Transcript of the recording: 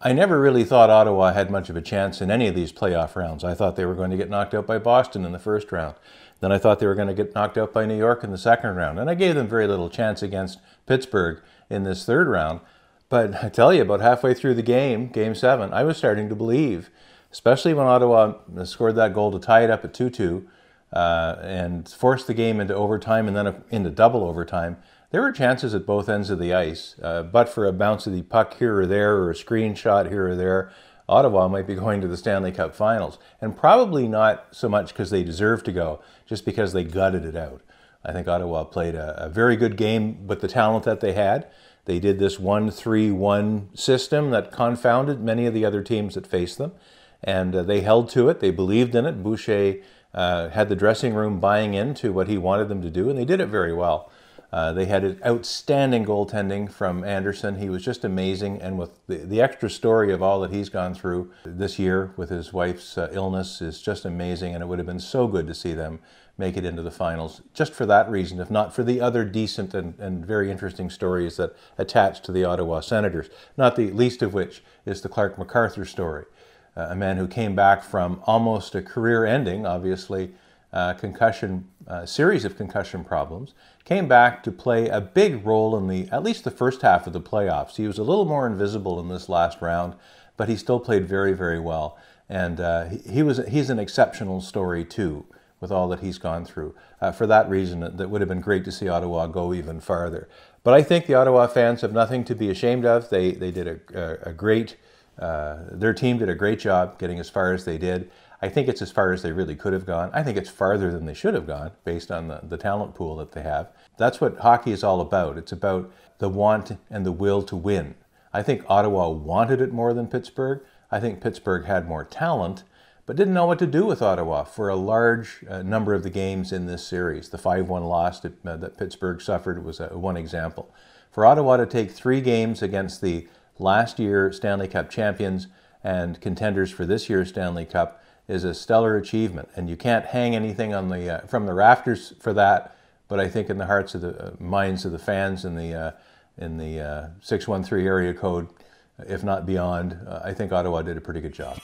I never really thought Ottawa had much of a chance in any of these playoff rounds. I thought they were going to get knocked out by Boston in the first round. Then I thought they were going to get knocked out by New York in the second round. And I gave them very little chance against Pittsburgh in this third round. But I tell you, about halfway through the game, Game 7, I was starting to believe, especially when Ottawa scored that goal to tie it up at 2-2 and forced the game into overtime and then into double overtime. There were chances at both ends of the ice, but for a bounce of the puck here or there or a screenshot here or there, Ottawa might be going to the Stanley Cup Finals. And probably not so much because they deserve to go, just because they gutted it out. I think Ottawa played a very good game with the talent that they had. They did this 1-3-1 system that confounded many of the other teams that faced them. And they held to it. They believed in it. Boucher had the dressing room buying into what he wanted them to do, and they did it very well. They had outstanding goaltending from Anderson. He was just amazing, and with the extra story of all that he's gone through this year with his wife's illness is just amazing, and it would have been so good to see them make it into the finals, just for that reason, if not for the other decent and very interesting stories that attach to the Ottawa Senators, not the least of which is the Clark MacArthur story, a man who came back from almost a career-ending, obviously, series of concussion problems, came back to play a big role in at least the first half of the playoffs. He was a little more invisible in this last round, but he still played very, very well. And he's an exceptional story too, with all that he's gone through. For that reason, that would have been great to see Ottawa go even farther. But I think the Ottawa fans have nothing to be ashamed of. They did their team did a great job getting as far as they did. I think it's as far as they really could have gone. I think it's farther than they should have gone based on the talent pool that they have. That's what hockey is all about. It's about the want and the will to win. I think Ottawa wanted it more than Pittsburgh. I think Pittsburgh had more talent, but didn't know what to do with Ottawa for a large number of the games in this series. The 5-1 loss that Pittsburgh suffered was one example. For Ottawa to take 3 games against the last year Stanley Cup champions and contenders for this year's Stanley Cup is a stellar achievement, and you can't hang anything on from the rafters for that. But I think in the hearts of the minds of the fans in the 613 area code, if not beyond, I think Ottawa did a pretty good job.